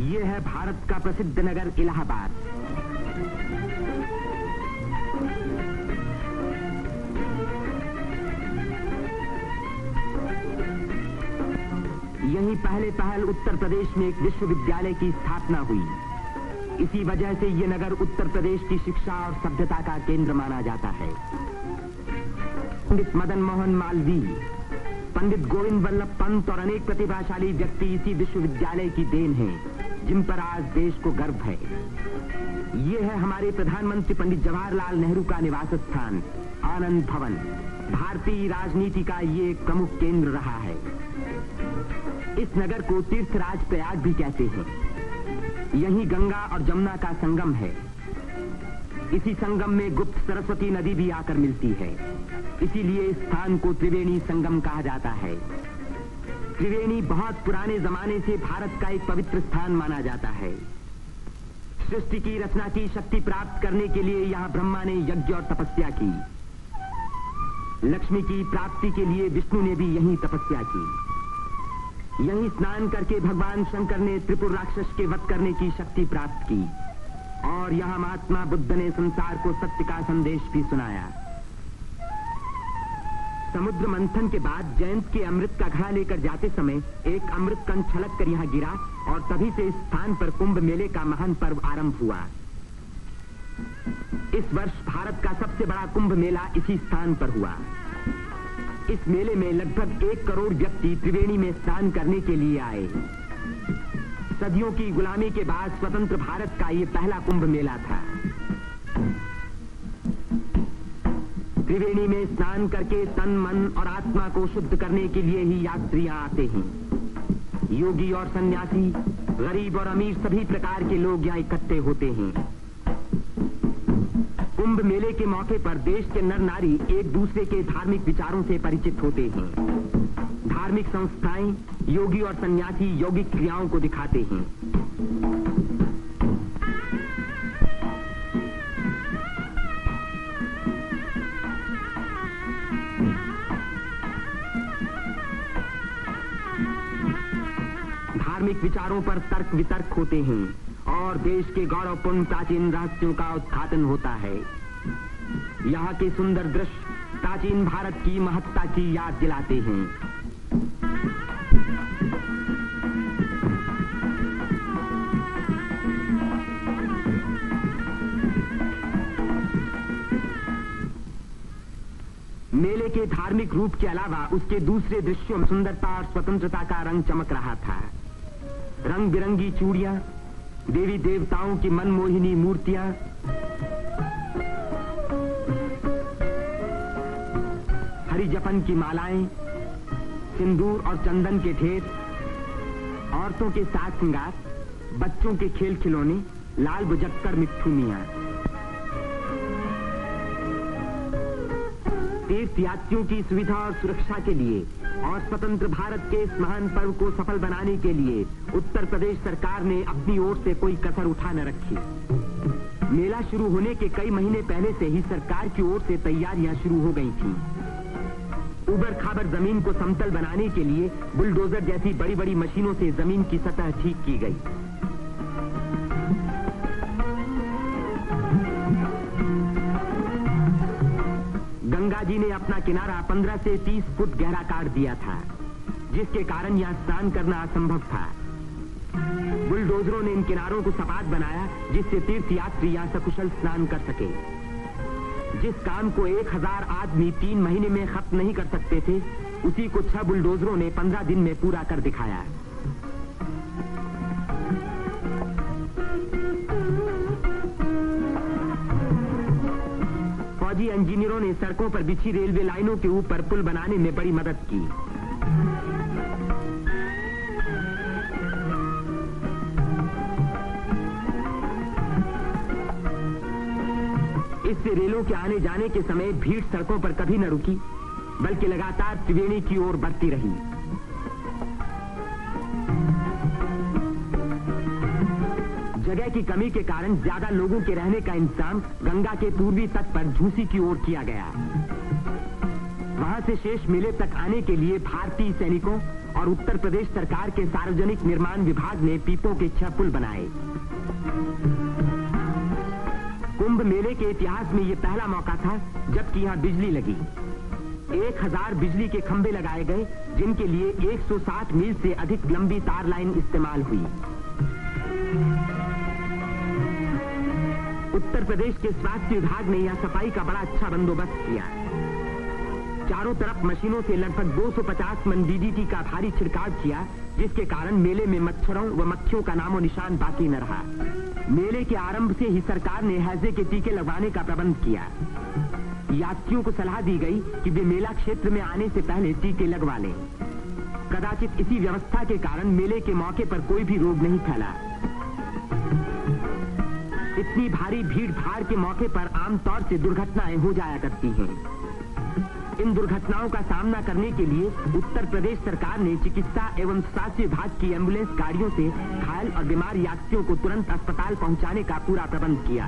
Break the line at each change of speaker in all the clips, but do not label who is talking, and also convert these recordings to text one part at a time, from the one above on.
ये है भारत का प्रसिद्ध नगर इलाहाबाद। यहीं पहल उत्तर प्रदेश में एक विश्वविद्यालय की स्थापना हुई। इसी वजह से ये नगर उत्तर प्रदेश की शिक्षा और सभ्यता का केंद्र माना जाता है। पंडित मदन मोहन मालवीय, पंडित गोविंद वल्लभ पंत और अनेक प्रतिभाशाली व्यक्ति इसी विश्वविद्यालय की देन हैं, जिन पर आज देश को गर्व है। ये है हमारे प्रधानमंत्री पंडित जवाहरलाल नेहरू का निवास स्थान, आनंद भवन। भारतीय राजनीति का ये एक प्रमुख केंद्र रहा है। इस नगर को तीर्थराज प्रयाग भी कहते हैं। यहीं गंगा और जमुना का संगम है। इसी संगम में गुप्त सरस्वती नदी भी आकर मिलती है। इसीलिए इस स्थान को त्रिवेणी संगम कहा जाता है। त्रिवेणी बहुत पुराने जमाने से भारत का एक पवित्र स्थान माना जाता है। सृष्टि की रचना की शक्ति प्राप्त करने के लिए यहाँ ब्रह्मा ने यज्ञ और तपस्या की। लक्ष्मी की प्राप्ति के लिए विष्णु ने भी यहीं तपस्या की। यहीं स्नान करके भगवान शंकर ने त्रिपुर राक्षस के वध करने की शक्ति प्राप्त की। और यहाँ महात्मा बुद्ध ने संसार को सत्य का संदेश भी सुनाया। समुद्र मंथन के बाद जयंत के अमृत का घड़ा लेकर जाते समय एक अमृत कण छलक कर यहाँ गिरा और तभी से इस स्थान पर कुंभ मेले का महान पर्व आरंभ हुआ। इस वर्ष भारत का सबसे बड़ा कुंभ मेला इसी स्थान पर हुआ। इस मेले में लगभग 1 करोड़ व्यक्ति त्रिवेणी में स्नान करने के लिए आए। सदियों की गुलामी के बाद स्वतंत्र भारत का ये पहला कुंभ मेला था। त्रिवेणी में स्नान करके तन, मन और आत्मा को शुद्ध करने के लिए ही यात्रियां आते हैं। योगी और सन्यासी, गरीब और अमीर सभी प्रकार के लोग यहाँ इकट्ठे होते हैं। कुंभ मेले के मौके पर देश के नर नारी एक दूसरे के धार्मिक विचारों से परिचित होते हैं। धार्मिक संस्थाएं योगी और सन्यासी यौगिक क्रियाओं को दिखाते हैं। धार्मिक विचारों पर तर्क वितर्क होते हैं और देश के गौरवपूर्ण प्राचीन रहस्यों का उद्घाटन होता है। यहाँ के सुंदर दृश्य प्राचीन भारत की महत्ता की याद दिलाते हैं। मेले के धार्मिक रूप के अलावा उसके दूसरे दृश्यों में सुंदरता और स्वतंत्रता का रंग चमक रहा था। रंग बिरंगी चूड़ियां, देवी देवताओं की मनमोहिनी मूर्तियां, हरी जपन की मालाएं, सिंदूर और चंदन के ढेर, औरतों के साज श्रृंगार, बच्चों के खेल खिलौने, लाल बुझक्कर मिट्ठू मियां। तीर्थ यात्रियों की सुविधा और सुरक्षा के लिए और स्वतंत्र भारत के इस महान पर्व को सफल बनाने के लिए उत्तर प्रदेश सरकार ने अपनी ओर से कोई कसर उठा न रखी। मेला शुरू होने के कई महीने पहले से ही सरकार की ओर से तैयारियां शुरू हो गई थीं। उबड़ खाबड़ जमीन को समतल बनाने के लिए बुलडोजर जैसी बड़ी बड़ी मशीनों से जमीन की सतह ठीक की गई। गंगा जी ने अपना किनारा 15 से 30 फुट गहरा काट दिया था, जिसके कारण यहाँ स्नान करना असंभव था। बुलडोजरों ने इन किनारों को सपाट बनाया, जिससे तीर्थ यात्री यहाँ सकुशल स्नान कर सके। जिस काम को 1000 आदमी 3 महीने में खत्म नहीं कर सकते थे, उसी को 6 बुलडोजरों ने 15 दिन में पूरा कर दिखाया। फौजी इंजीनियरों ने सड़कों पर बिछी रेलवे लाइनों के ऊपर पुल बनाने में बड़ी मदद की। इससे रेलों के आने जाने के समय भीड़ सड़कों पर कभी न रुकी, बल्कि लगातार त्रिवेणी की ओर बढ़ती रही। जगह की कमी के कारण ज्यादा लोगों के रहने का इंतजाम गंगा के पूर्वी तट पर झूसी की ओर किया गया। वहां से शेष मेले तक आने के लिए भारतीय सैनिकों और उत्तर प्रदेश सरकार के सार्वजनिक निर्माण विभाग ने पीपों के 6 पुल बनाए। कुंभ मेले के इतिहास में यह पहला मौका था जबकि यहां बिजली लगी। 1000 बिजली के खंभे लगाए गए, जिनके लिए 160 मील से अधिक लंबी तार लाइन इस्तेमाल हुई। उत्तर प्रदेश के स्वास्थ्य विभाग ने यहां सफाई का बड़ा अच्छा बंदोबस्त किया। चारों तरफ मशीनों से लगभग 250 मन डीडीटी का भारी छिड़काव किया, जिसके कारण मेले में मच्छरों व मक्खियों का नामो निशान बाकी न रहा। मेले के आरंभ से ही सरकार ने हैजे के टीके लगवाने का प्रबंध किया। यात्रियों को सलाह दी गई कि वे मेला क्षेत्र में आने से पहले टीके लगवा लें। कदाचित इसी व्यवस्था के कारण मेले के मौके पर कोई भी रोग नहीं फैला। इतनी भारी भीड़ भाड़ के मौके पर आमतौर से दुर्घटनाएं हो जाया करती हैं। इन दुर्घटनाओं का सामना करने के लिए उत्तर प्रदेश सरकार ने चिकित्सा एवं स्वास्थ्य विभाग की एम्बुलेंस गाड़ियों से घायल और बीमार यात्रियों को तुरंत अस्पताल पहुंचाने का पूरा प्रबंध किया।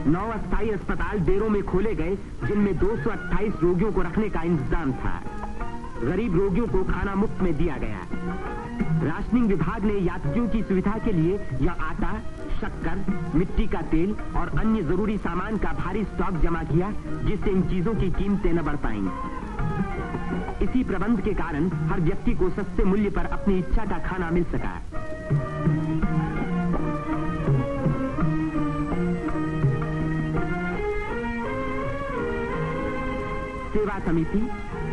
9 अस्थायी अस्पताल डेरों में खोले गए, जिनमें 228 रोगियों को रखने का इंतजाम था। गरीब रोगियों को खाना मुफ्त में दिया गया। राशनिंग विभाग ने यात्रियों की सुविधा के लिए यह आटा, शक्कर, मिट्टी का तेल और अन्य जरूरी सामान का भारी स्टॉक जमा किया, जिससे इन चीजों की कीमतें न बढ़ पाईं। इसी प्रबंध के कारण हर व्यक्ति को सस्ते मूल्य पर अपनी इच्छा का खाना मिल सका। सेवा समिति,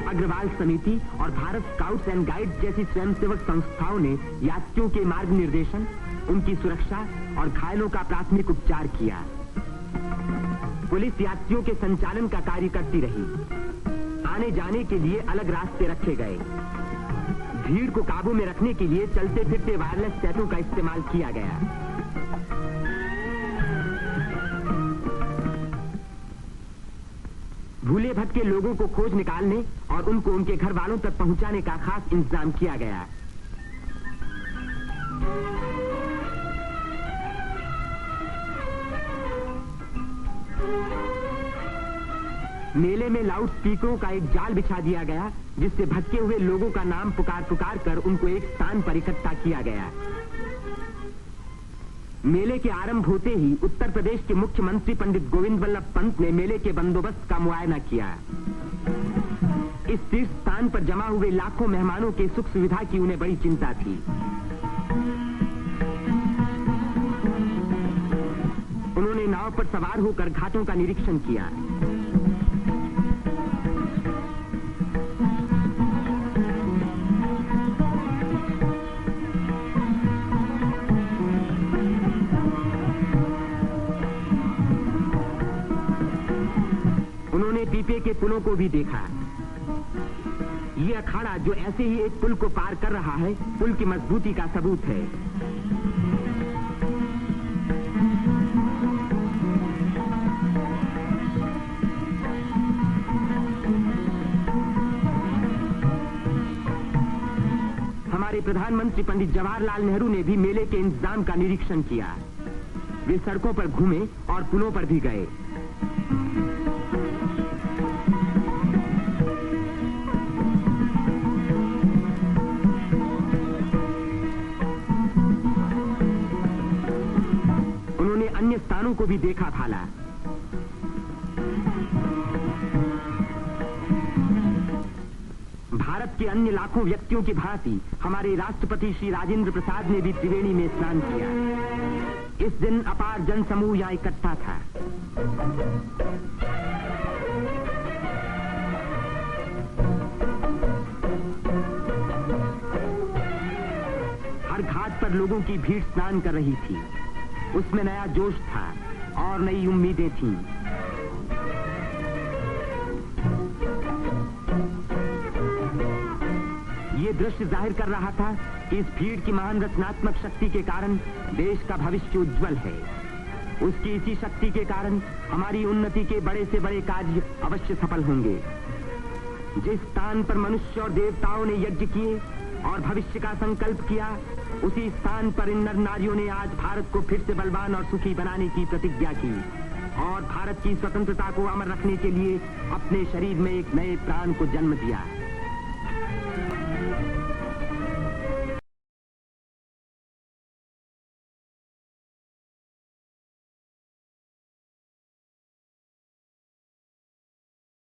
अग्रवाल समिति और भारत स्काउट्स एंड गाइड्स जैसी स्वयंसेवक संस्थाओं ने यात्रियों के मार्ग निर्देशन, उनकी सुरक्षा और घायलों का प्राथमिक उपचार किया। पुलिस यात्रियों के संचालन का कार्य करती रही। आने जाने के लिए अलग रास्ते रखे गए। भीड़ को काबू में रखने के लिए चलते फिरते वायरलेस सेटों का इस्तेमाल किया गया। भूले भटके लोगों को खोज निकालने और उनको उनके घर वालों तक पहुंचाने का खास इंतजाम किया गया। मेले में लाउड स्पीकरों का एक जाल बिछा दिया गया, जिससे भटके हुए लोगों का नाम पुकार पुकार कर उनको एक स्थान पर इकट्ठा किया गया। मेले के आरंभ होते ही उत्तर प्रदेश के मुख्यमंत्री पंडित गोविंद वल्लभ पंत ने मेले के बंदोबस्त का मुआयना किया। इस तीर्थ स्थान पर जमा हुए लाखों मेहमानों के सुख सुविधा की उन्हें बड़ी चिंता थी। उन्होंने नाव पर सवार होकर घाटों का निरीक्षण किया। उन्होंने पीपे के पुलों को भी देखा। ये अखाड़ा जो ऐसे ही एक पुल को पार कर रहा है, पुल की मजबूती का सबूत है। हमारे प्रधानमंत्री पंडित जवाहरलाल नेहरू ने भी मेले के इंतजाम का निरीक्षण किया। वे सड़कों पर घूमे और पुलों पर भी गए। उन्होंने अन्य स्थानों को भी देखा भाला। भारत के अन्य लाखों व्यक्तियों की भांति हमारे राष्ट्रपति श्री राजेंद्र प्रसाद ने भी त्रिवेणी में स्नान किया। इस दिन अपार जन समूह यहां इकट्ठा था। हर घाट पर लोगों की भीड़ स्नान कर रही थी। उसमें नया जोश था और नई उम्मीदें थीं। ये दृश्य जाहिर कर रहा था कि इस भीड़ की महान रचनात्मक शक्ति के कारण देश का भविष्य उज्जवल है। उसकी इसी शक्ति के कारण हमारी उन्नति के बड़े से बड़े कार्य अवश्य सफल होंगे। जिस स्थान पर मनुष्य और देवताओं ने यज्ञ किए और भविष्य का संकल्प किया, उसी स्थान पर इन नर नारियों ने आज भारत को फिर से बलवान और सुखी बनाने की प्रतिज्ञा की और भारत की स्वतंत्रता को अमर रखने के लिए अपने शरीर में एक नए प्राण को जन्म दिया।